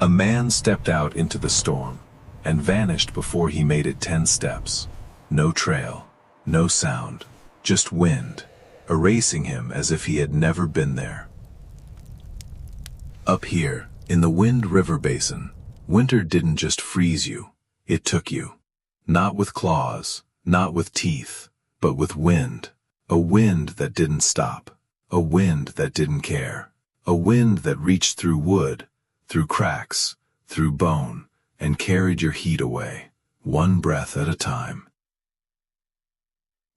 A man stepped out into the storm and vanished before he made it 10 steps. No trail, no sound, just wind, erasing him as if he had never been there. Up here, in the Wind River Basin, winter didn't just freeze you, it took you. Not with claws, not with teeth, but with wind. A wind that didn't stop. A wind that didn't care. A wind that reached through wood, through cracks, through bone, and carried your heat away, one breath at a time.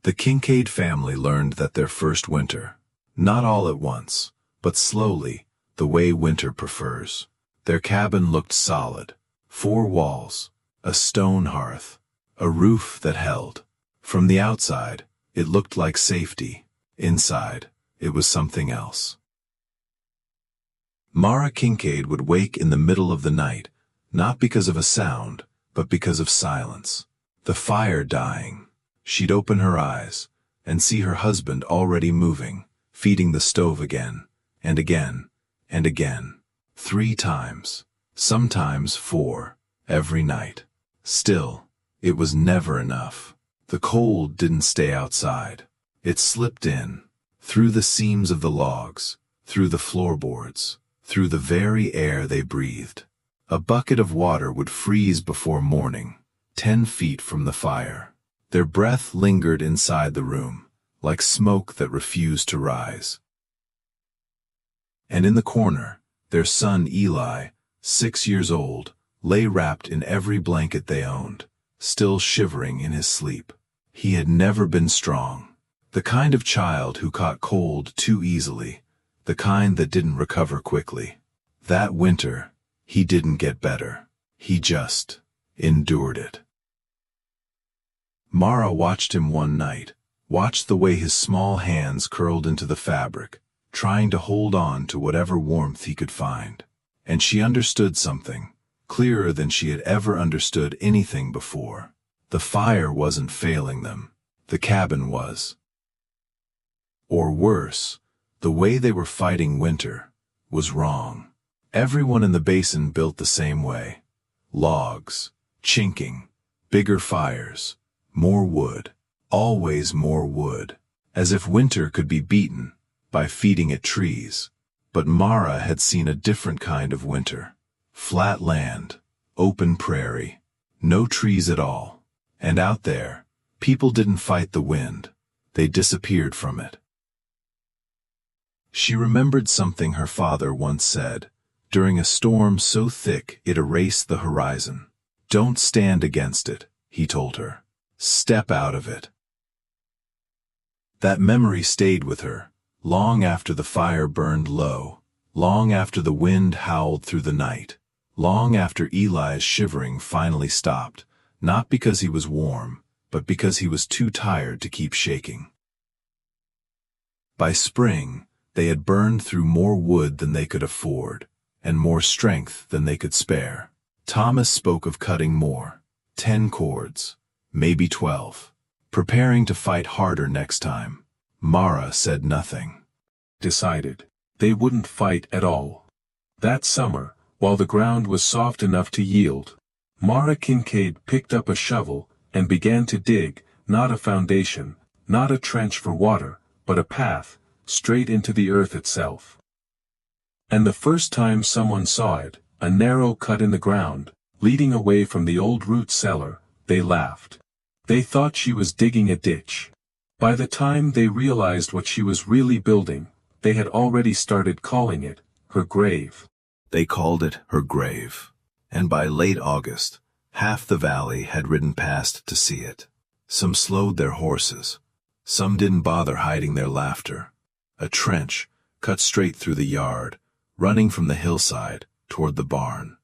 The Kincaid family learned that their first winter, not all at once, but slowly, the way winter prefers. Their cabin looked solid. 4 walls, a stone hearth, a roof that held. From the outside, it looked like safety. Inside, it was something else. Mara Kincaid would wake in the middle of the night, not because of a sound, but because of silence. The fire dying. She'd open her eyes and see her husband already moving, feeding the stove again, and again, and again. 3 times, sometimes 4, every night. Still, it was never enough. The cold didn't stay outside. It slipped in, through the seams of the logs, through the floorboards, through the very air they breathed. A bucket of water would freeze before morning, 10 feet from the fire. Their breath lingered inside the room, like smoke that refused to rise. And in the corner, their son Eli, 6 years old, lay wrapped in every blanket they owned, still shivering in his sleep. He had never been strong. The kind of child who caught cold too easily, the kind that didn't recover quickly. That winter, he didn't get better. He just endured it. Mara watched him one night, watched the way his small hands curled into the fabric, trying to hold on to whatever warmth he could find. And she understood something, clearer than she had ever understood anything before. The fire wasn't failing them. The cabin was. Or worse, the way they were fighting winter was wrong. Everyone in the basin built the same way. Logs, chinking, bigger fires, more wood, always more wood, as if winter could be beaten by feeding it trees. But Mara had seen a different kind of winter. Flat land, open prairie, no trees at all. And out there, people didn't fight the wind, they disappeared from it. She remembered something her father once said, during a storm so thick it erased the horizon. Don't stand against it, he told her. Step out of it. That memory stayed with her, long after the fire burned low, long after the wind howled through the night, long after Eli's shivering finally stopped, not because he was warm, but because he was too tired to keep shaking. By spring, they had burned through more wood than they could afford, and more strength than they could spare. Thomas spoke of cutting more, 10 cords, maybe 12, preparing to fight harder next time. Mara said nothing. Decided they wouldn't fight at all. That summer, while the ground was soft enough to yield, Mara Kincaid picked up a shovel and began to dig, not a foundation, not a trench for water, but a path, straight into the earth itself. And the first time someone saw it, a narrow cut in the ground, leading away from the old root cellar, they laughed. They thought she was digging a ditch. By the time they realized what she was really building, they had already started calling it her grave. They called it her grave. And by late August, half the valley had ridden past to see it. Some slowed their horses. Some didn't bother hiding their laughter. A trench, cut straight through the yard, running from the hillside toward the barn.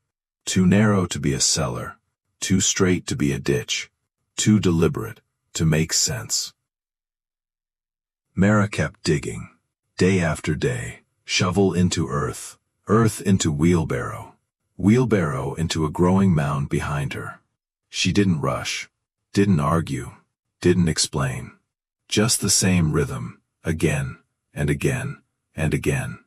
Too narrow to be a cellar, too straight to be a ditch, too deliberate to make sense. Mara kept digging, day after day, shovel into earth, earth into wheelbarrow, wheelbarrow into a growing mound behind her. She didn't rush, didn't argue, didn't explain. Just the same rhythm, again, and again, and again.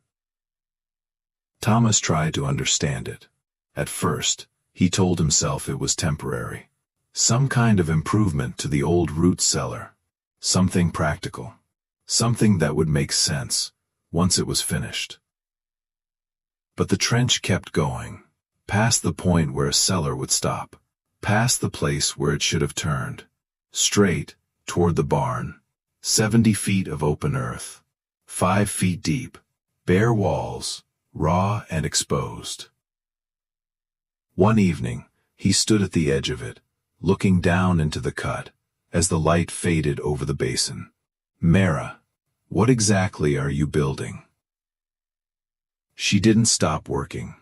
Thomas tried to understand it. At first, he told himself it was temporary. Some kind of improvement to the old root cellar. Something practical. Something that would make sense once it was finished. But the trench kept going, past the point where a cellar would stop, past the place where it should have turned, straight toward the barn. 70 feet of open earth, 5 feet deep, bare walls, raw and exposed. One evening, he stood at the edge of it, looking down into the cut, as the light faded over the basin. "Mara, what exactly are you building?" She didn't stop working,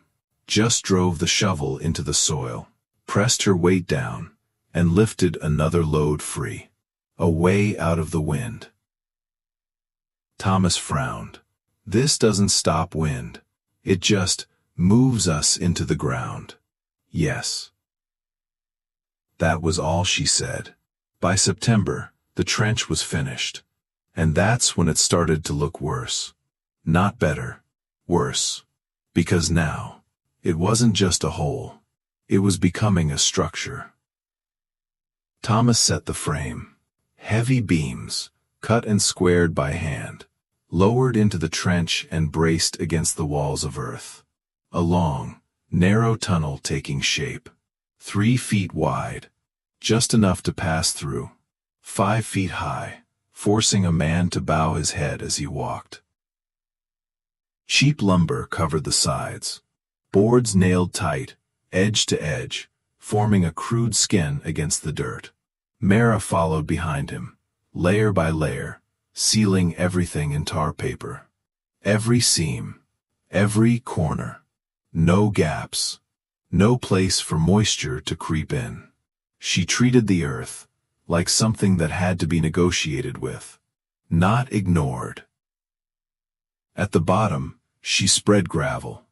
just drove the shovel into the soil, pressed her weight down, and lifted another load free, away out of the wind. Thomas frowned. "This doesn't stop wind. It just moves us into the ground." "Yes." That was all she said. By September, the trench was finished. And that's when it started to look worse. Not better. Worse. Because now, it wasn't just a hole. It was becoming a structure. Thomas set the frame. Heavy beams, cut and squared by hand, lowered into the trench and braced against the walls of earth. A long, narrow tunnel taking shape. 3 feet wide. Just enough to pass through. 5 feet high, forcing a man to bow his head as he walked. Cheap lumber covered the sides. Boards nailed tight, edge to edge, forming a crude skin against the dirt. Mara followed behind him, layer by layer, sealing everything in tar paper. Every seam, every corner. No gaps. No place for moisture to creep in. She treated the earth like something that had to be negotiated with, not ignored. At the bottom, she spread gravel,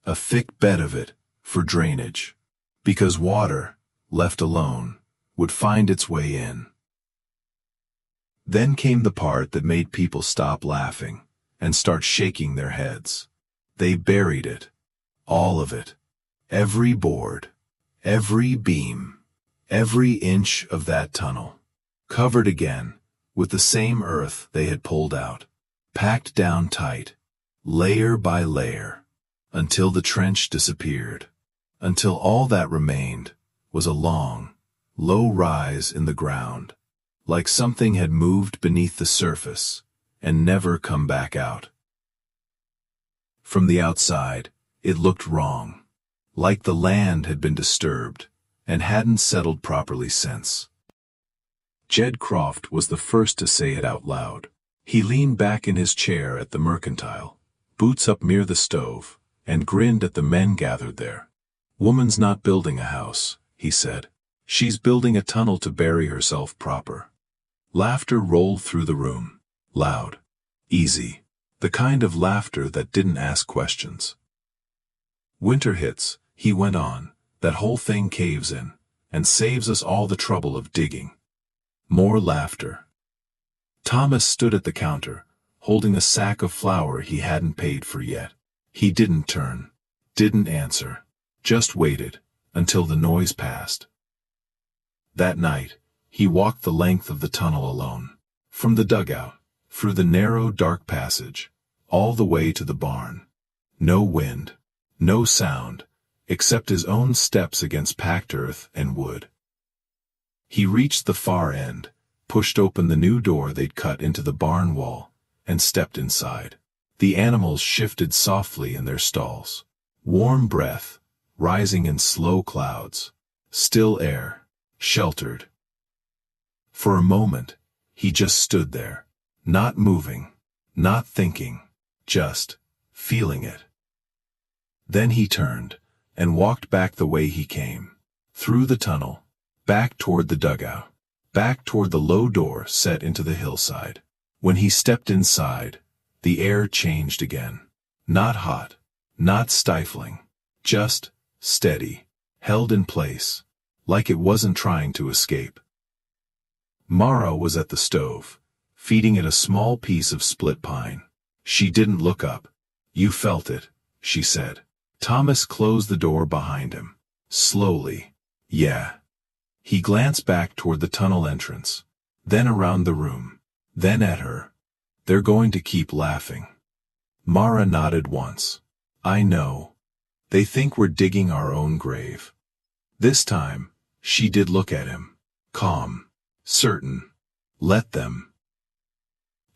a thick bed of it, for drainage, because water, left alone, would find its way in. Then came the part that made people stop laughing and start shaking their heads. They buried it, all of it, every board, every beam, every inch of that tunnel, covered again with the same earth they had pulled out, packed down tight, layer by layer, until the trench disappeared, until all that remained was a long, low rise in the ground, like something had moved beneath the surface and never come back out. From the outside, it looked wrong, like the land had been disturbed and hadn't settled properly since. Jed Croft was the first to say it out loud. He leaned back in his chair at the mercantile, boots up near the stove, and grinned at the men gathered there. "Woman's not building a house," he said. "She's building a tunnel to bury herself proper." Laughter rolled through the room, loud, easy, the kind of laughter that didn't ask questions. "Winter hits," he went on, "that whole thing caves in, and saves us all the trouble of digging." More laughter. Thomas stood at the counter, holding a sack of flour he hadn't paid for yet. He didn't turn, didn't answer, just waited, until the noise passed. That night, he walked the length of the tunnel alone, from the dugout, through the narrow dark passage, all the way to the barn. No wind, no sound, except his own steps against packed earth and wood. He reached the far end, pushed open the new door they'd cut into the barn wall, and stepped inside. The animals shifted softly in their stalls. Warm breath, rising in slow clouds. Still air, sheltered. For a moment, he just stood there, not moving, not thinking, just feeling it. Then he turned and walked back the way he came, through the tunnel, back toward the dugout, back toward the low door set into the hillside. When he stepped inside, the air changed again. Not hot, not stifling, just steady, held in place, like it wasn't trying to escape. Mara was at the stove, feeding it a small piece of split pine. She didn't look up. "You felt it," she said. Thomas closed the door behind him. Slowly. Yeah. He glanced back toward the tunnel entrance, then around the room, then at her. They're going to keep laughing. Mara nodded once. I know. They think we're digging our own grave. This time, she did look at him. Calm. Certain. Let them.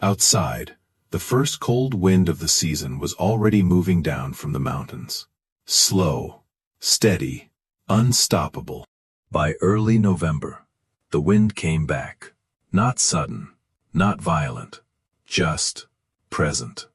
Outside, the first cold wind of the season was already moving down from the mountains. Slow, steady, unstoppable. By early November, the wind came back. Not sudden, not violent, just present.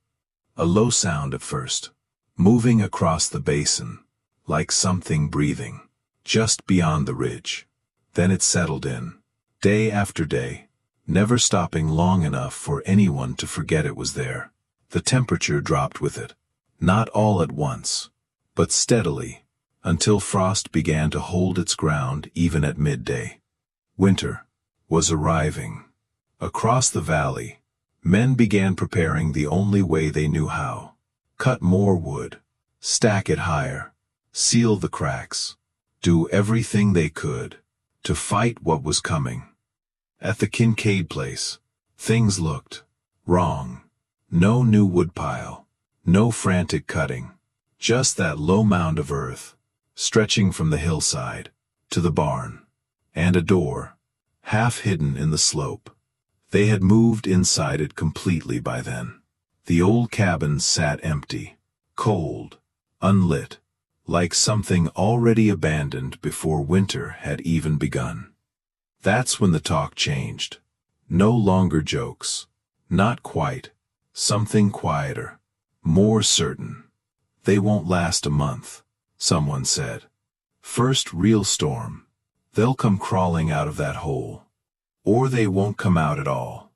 A low sound at first, moving across the basin, like something breathing, just beyond the ridge. Then it settled in, day after day, never stopping long enough for anyone to forget it was there. The temperature dropped with it, not all at once, but steadily, until frost began to hold its ground even at midday. Winter was arriving. Across the valley, men began preparing the only way they knew how. Cut more wood, stack it higher, seal the cracks, do everything they could to fight what was coming. At the Kincaid place, things looked wrong. No new woodpile, no frantic cutting, just that low mound of earth, stretching from the hillside to the barn, and a door, half hidden in the slope. They had moved inside it completely by then. The old cabin sat empty, cold, unlit, like something already abandoned before winter had even begun. That's when the talk changed. No longer jokes. Not quite. Something quieter. More certain. They won't last a month, someone said. First real storm. They'll come crawling out of that hole. Or they won't come out at all.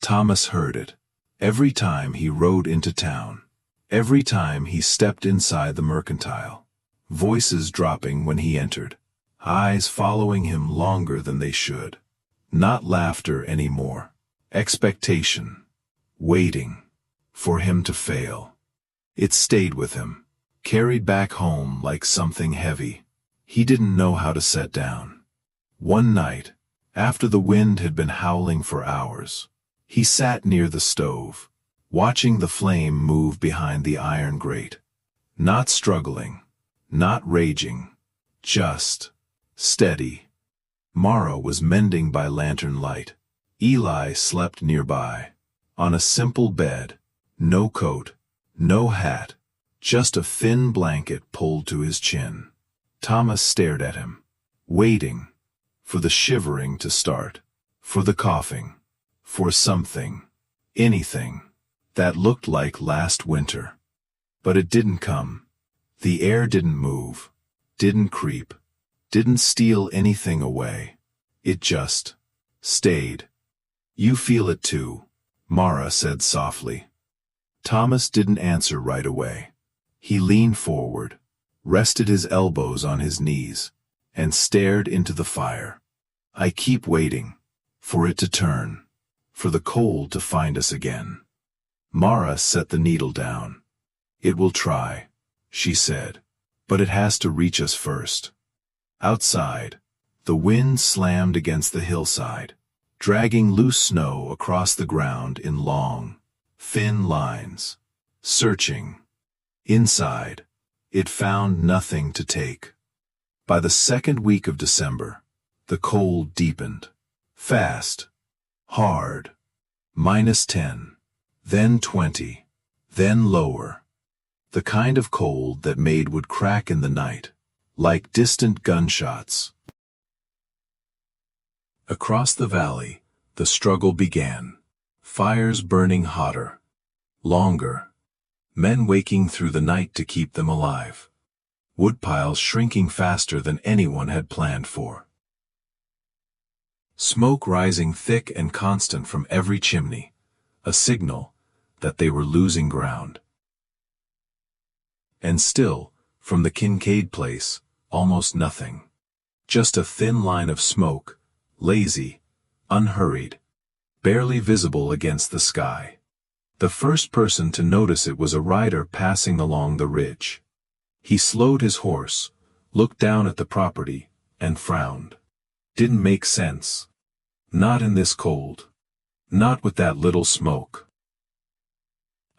Thomas heard it. Every time he rode into town. Every time he stepped inside the mercantile. Voices dropping when he entered. Eyes following him longer than they should. Not laughter anymore. Expectation. Waiting. For him to fail. It stayed with him. Carried back home like something heavy. He didn't know how to set down. One night, after the wind had been howling for hours, he sat near the stove, watching the flame move behind the iron grate. Not struggling. Not raging. Just steady. Mara was mending by lantern light. Eli slept nearby, on a simple bed, no coat, no hat, just a thin blanket pulled to his chin. Thomas stared at him, waiting, for the shivering to start, for the coughing, for something, anything, that looked like last winter. But it didn't come. The air didn't move, didn't creep, didn't steal anything away. It just stayed. You feel it too, Mara said softly. Thomas didn't answer right away. He leaned forward, rested his elbows on his knees, and stared into the fire. I keep waiting, for it to turn, for the cold to find us again. Mara set the needle down. It will try, she said, but it has to reach us first. Outside, the wind slammed against the hillside, dragging loose snow across the ground in long, thin lines. Searching. Inside, it found nothing to take. By the second week of December, the cold deepened. Fast. Hard. -10. Then 20. Then lower. The kind of cold that made would crack in the night, like distant gunshots. Across the valley, the struggle began. Fires burning hotter. Longer. Men waking through the night to keep them alive. Woodpiles shrinking faster than anyone had planned for. Smoke rising thick and constant from every chimney, a signal that they were losing ground. And still, from the Kincaid place, almost nothing. Just a thin line of smoke, lazy, unhurried, barely visible against the sky. The first person to notice it was a rider passing along the ridge. He slowed his horse, looked down at the property, and frowned. Didn't make sense. Not in this cold. Not with that little smoke.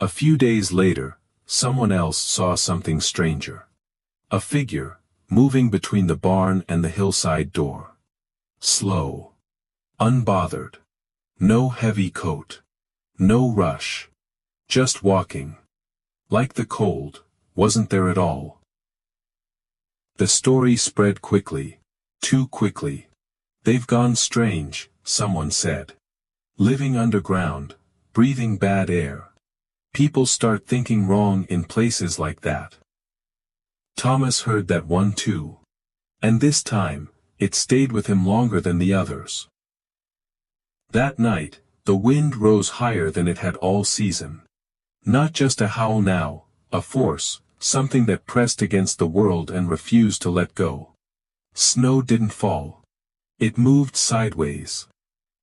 A few days later, someone else saw something stranger. A figure, moving between the barn and the hillside door. Slow. Unbothered. No heavy coat. No rush. Just walking. Like the cold, wasn't there at all. The story spread quickly. Too quickly. They've gone strange, someone said. Living underground, breathing bad air. People start thinking wrong in places like that. Thomas heard that one too. And this time, it stayed with him longer than the others. That night, the wind rose higher than it had all season. Not just a howl now, a force, something that pressed against the world and refused to let go. Snow didn't fall. It moved sideways.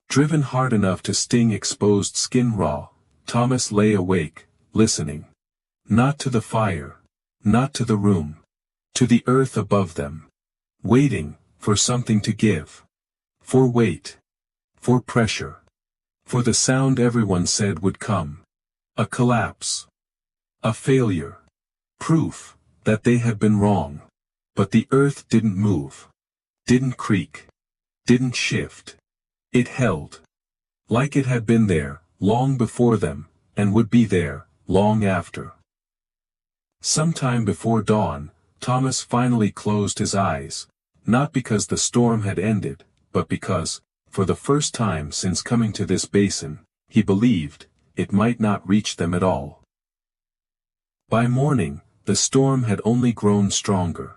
Driven hard enough to sting exposed skin raw, Thomas lay awake, listening. Not to the fire. Not to the room. To the earth above them. Waiting, for something to give. For weight. For pressure. For the sound everyone said would come. A collapse. A failure. Proof that they had been wrong. But the earth didn't move. Didn't creak. Didn't shift. It held. Like it had been there, long before them, and would be there, long after. Sometime before dawn, Thomas finally closed his eyes, not because the storm had ended, but because, for the first time since coming to this basin, he believed it might not reach them at all. By morning, the storm had only grown stronger.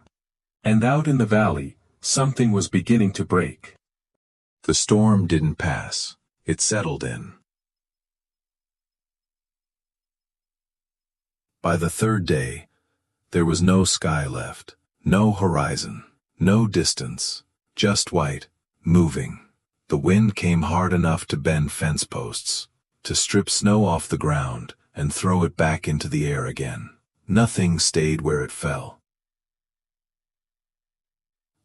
And out in the valley, something was beginning to break. The storm didn't pass, it settled in. By the third day, there was no sky left, no horizon, no distance, just white, moving. The wind came hard enough to bend fence posts, to strip snow off the ground, and throw it back into the air again. Nothing stayed where it fell.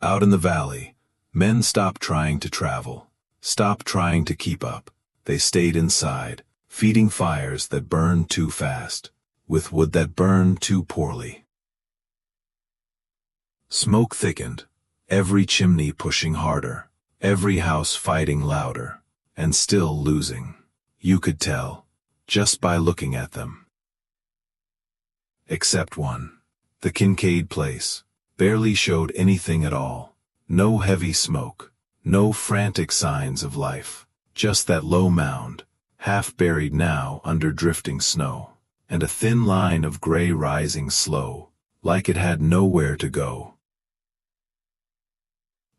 Out in the valley, men stopped trying to travel, stopped trying to keep up. They stayed inside, feeding fires that burned too fast, with wood that burned too poorly. Smoke thickened, every chimney pushing harder, every house fighting louder, and still losing. You could tell, just by looking at them. Except one. The Kincaid place barely showed anything at all. No heavy smoke, no frantic signs of life, just that low mound, half buried now under drifting snow, and a thin line of gray rising slow, like it had nowhere to go.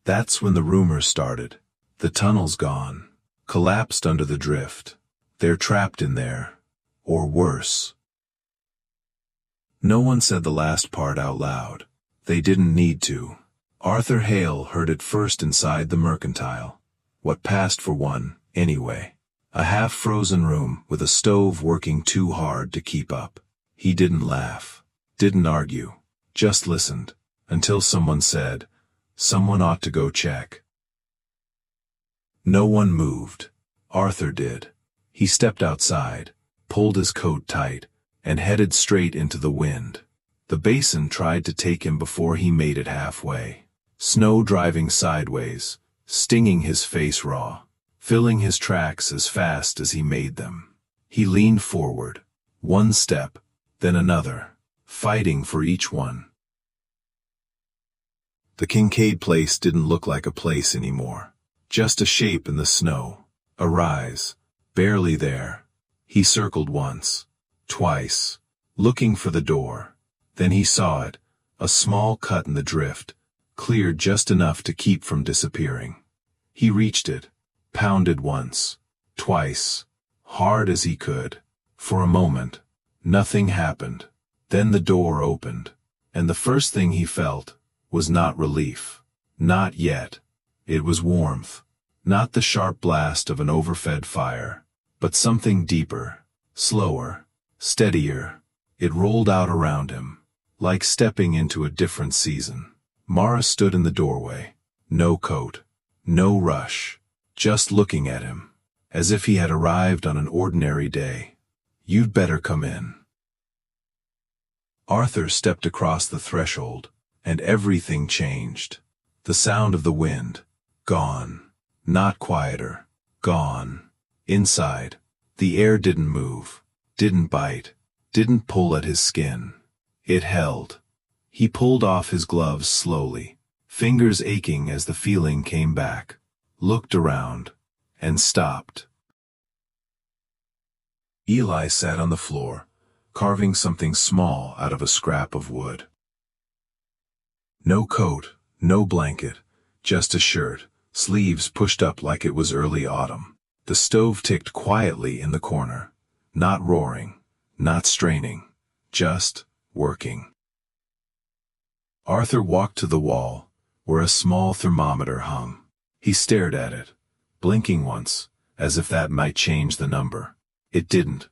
That's when the rumors started. The tunnel's gone, collapsed under the drift. They're trapped in there, or worse. No one said the last part out loud. They didn't need to. Arthur Hale heard it first inside the mercantile. What passed for one, anyway. A half-frozen room with a stove working too hard to keep up. He didn't laugh, didn't argue, just listened, until someone said, "Someone ought to go check." No one moved. Arthur did. He stepped outside, pulled his coat tight, and headed straight into the wind. The basin tried to take him before he made it halfway. Snow driving sideways, stinging his face raw, filling his tracks as fast as he made them. He leaned forward, one step, then another, fighting for each one. The Kincaid place didn't look like a place anymore, just a shape in the snow, a rise, barely there. He circled once, twice, looking for the door. Then he saw it, a small cut in the drift, cleared just enough to keep from disappearing. He reached it, pounded once, twice, hard as he could. For a moment, nothing happened. Then the door opened, and the first thing he felt was not relief. Not yet. It was warmth. Not the sharp blast of an overfed fire, but something deeper, slower, steadier. It rolled out around him, like stepping into a different season. Mara stood in the doorway, no coat, no rush, just looking at him, as if he had arrived on an ordinary day. "You'd better come in." Arthur stepped across the threshold, and everything changed. The sound of the wind, gone. Not quieter, gone. Inside, the air didn't move, didn't bite, didn't pull at his skin. It held. He pulled off his gloves slowly, fingers aching as the feeling came back, looked around, and stopped. Eli sat on the floor, carving something small out of a scrap of wood. No coat, no blanket, just a shirt, sleeves pushed up like it was early autumn. The stove ticked quietly in the corner, not roaring, not straining, just working. Arthur walked to the wall, where a small thermometer hung. He stared at it, blinking once, as if that might change the number. It didn't.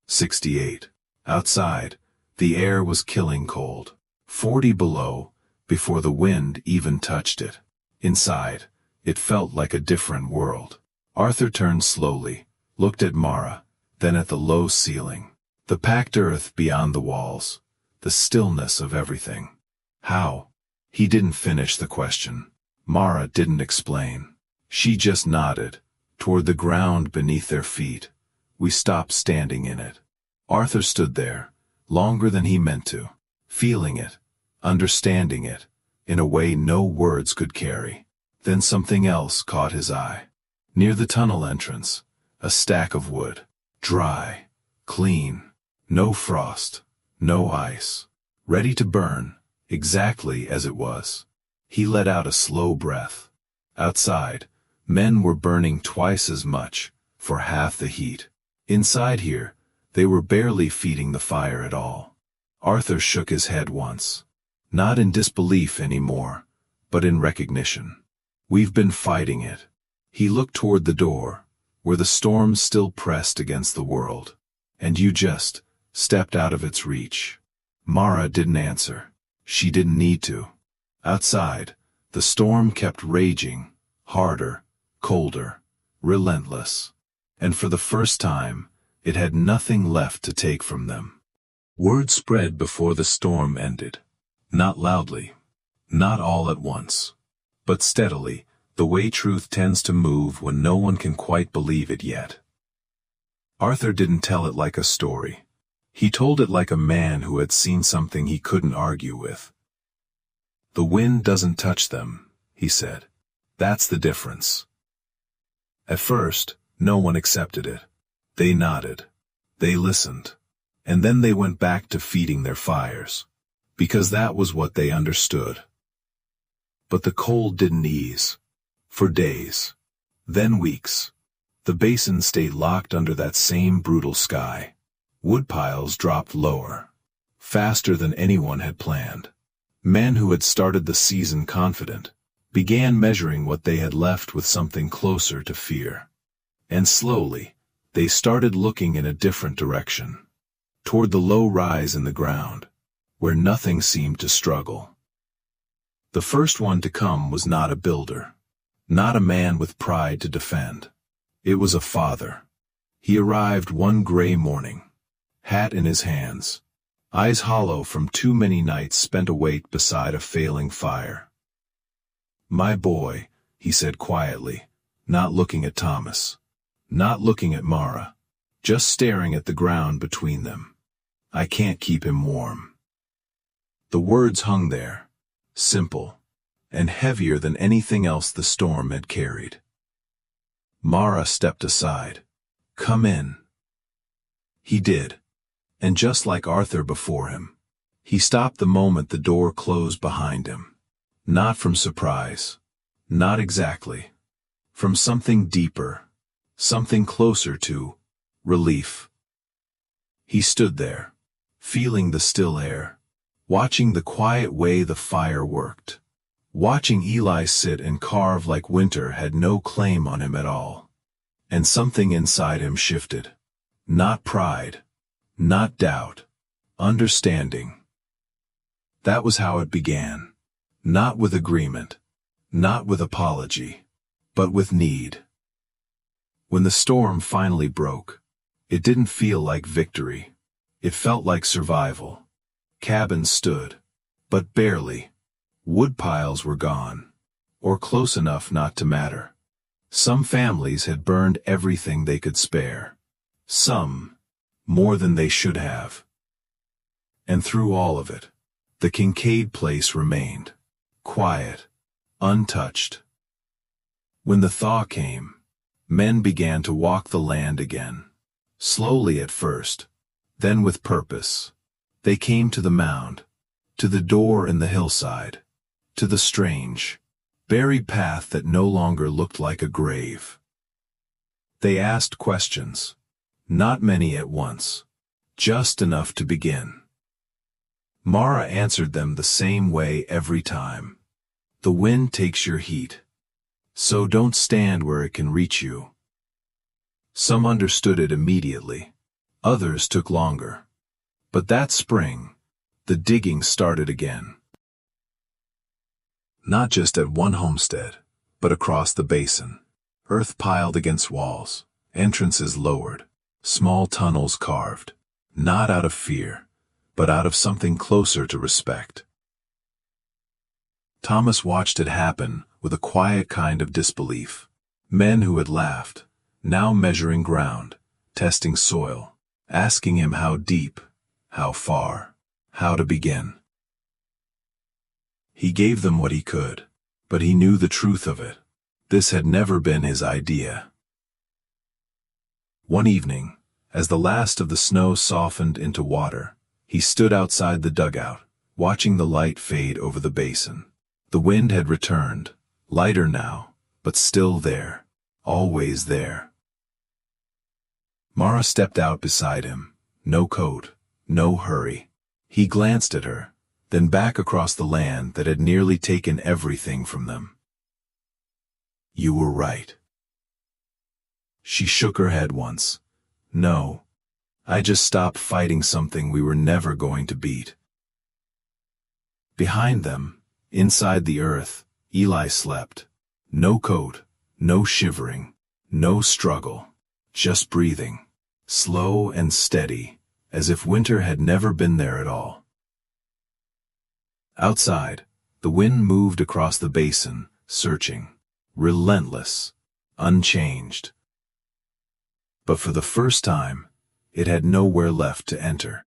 68. Outside, the air was killing cold. 40 below, before the wind even touched it. Inside, it felt like a different world. Arthur turned slowly, looked at Mara, then at the low ceiling. The packed earth beyond the walls, the stillness of everything. How? He didn't finish the question. Mara didn't explain. She just nodded, toward the ground beneath their feet. We stopped standing in it. Arthur stood there, longer than he meant to, feeling it, understanding it, in a way no words could carry. Then something else caught his eye. Near the tunnel entrance, a stack of wood. Dry, clean, no frost, no ice. Ready to burn, exactly as it was. He let out a slow breath. Outside, men were burning twice as much, for half the heat. Inside here, they were barely feeding the fire at all. Arthur shook his head once. Not in disbelief anymore, but in recognition. "We've been fighting it." He looked toward the door, where the storm still pressed against the world. "And you just stepped out of its reach." Mara didn't answer. She didn't need to. Outside, the storm kept raging, harder, colder, relentless. And for the first time, it had nothing left to take from them. Word spread before the storm ended. Not loudly, not all at once, but steadily, the way truth tends to move when no one can quite believe it yet. Arthur didn't tell it like a story. He told it like a man who had seen something he couldn't argue with. "The wind doesn't touch them," he said. "That's the difference." At first, no one accepted it. They nodded. They listened. And then they went back to feeding their fires. Because that was what they understood. But the cold didn't ease. For days. Then weeks. The basin stayed locked under that same brutal sky. Woodpiles dropped lower. Faster than anyone had planned. Men who had started the season confident began measuring what they had left with something closer to fear. And slowly, they started looking in a different direction. Toward the low rise in the ground, where nothing seemed to struggle. The first one to come was not a builder. Not a man with pride to defend. It was a father. He arrived one gray morning, hat in his hands, eyes hollow from too many nights spent awake beside a failing fire. "My boy," he said quietly, not looking at Thomas, not looking at Mara, just staring at the ground between them. "I can't keep him warm." The words hung there, simple, and heavier than anything else the storm had carried. Mara stepped aside. "Come in." He did, and just like Arthur before him, he stopped the moment the door closed behind him. Not from surprise, not exactly, from something deeper, something closer to relief. He stood there, feeling the still air, watching the quiet way the fire worked. Watching Eli sit and carve like winter had no claim on him at all. And something inside him shifted. Not pride, not doubt, understanding. That was how it began. Not with agreement, not with apology, but with need. When the storm finally broke, it didn't feel like victory. It felt like survival. Cabins stood, but barely. Woodpiles were gone, or close enough not to matter. Some families had burned everything they could spare. Some, more than they should have. And through all of it, the Kincaid place remained, quiet, untouched. When the thaw came, men began to walk the land again. Slowly at first, then with purpose. They came to the mound, to the door in the hillside, to the strange, buried path that no longer looked like a grave. They asked questions, not many at once, just enough to begin. Mara answered them the same way every time. The wind takes your heat, so don't stand where it can reach you. Some understood it immediately, others took longer. But that spring, the digging started again. Not just at one homestead, but across the basin. Earth piled against walls, entrances lowered, small tunnels carved, not out of fear, but out of something closer to respect. Thomas watched it happen with a quiet kind of disbelief. Men who had laughed, now measuring ground, testing soil, asking him how deep, how far, how to begin. He gave them what he could, but he knew the truth of it. This had never been his idea. One evening, as the last of the snow softened into water, he stood outside the dugout, watching the light fade over the basin. The wind had returned, lighter now, but still there, always there. Mara stepped out beside him, no coat, no hurry. He glanced at her, then back across the land that had nearly taken everything from them. You were right. She shook her head once. No, I just stopped fighting something we were never going to beat. Behind them, inside the earth, Eli slept. No coat, no shivering, no struggle, just breathing, slow and steady, as if winter had never been there at all. Outside, the wind moved across the basin, searching, relentless, unchanged. But for the first time, it had nowhere left to enter.